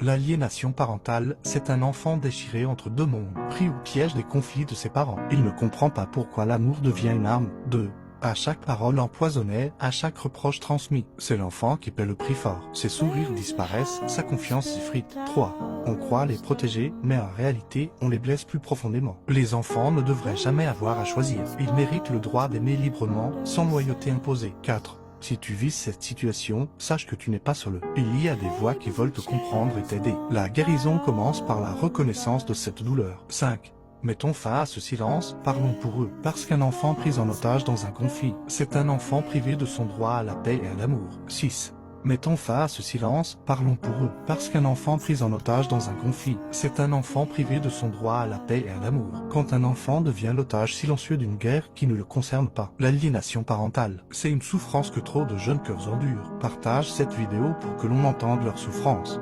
L'aliénation parentale, c'est un enfant déchiré entre deux mondes, pris au piège des conflits de ses parents. Il ne comprend pas pourquoi l'amour devient une arme. 2. À chaque parole empoisonnée, à chaque reproche transmis, c'est l'enfant qui paie le prix fort. Ses sourires disparaissent, sa confiance s'effrite. 3. On croit les protéger, mais en réalité, on les blesse plus profondément. Les enfants ne devraient jamais avoir à choisir. Ils méritent le droit d'aimer librement, sans loyauté imposée. 4. Si tu vis cette situation, sache que tu n'es pas seul. Il y a des voix qui veulent te comprendre et t'aider. La guérison commence par la reconnaissance de cette douleur. 5. Mettons fin à ce silence, parlons pour eux. Parce qu'un enfant pris en otage dans un conflit, c'est un enfant privé de son droit à la paix et à l'amour. 6. Mettons fin à ce silence, parlons pour eux. Parce qu'un enfant pris en otage dans un conflit, c'est un enfant privé de son droit à la paix et à l'amour. Quand un enfant devient l'otage silencieux d'une guerre qui ne le concerne pas, l'aliénation parentale, c'est une souffrance que trop de jeunes cœurs endurent. Partage cette vidéo pour que l'on entende leur souffrance.